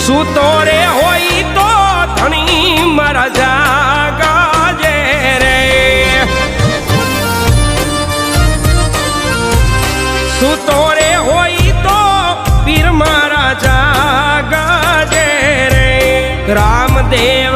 સૂતો રે હોય તો ધણી મારા જાગજે રે, સૂતો રે હોય તો પીર મારા જાગજે રે. રામદેવ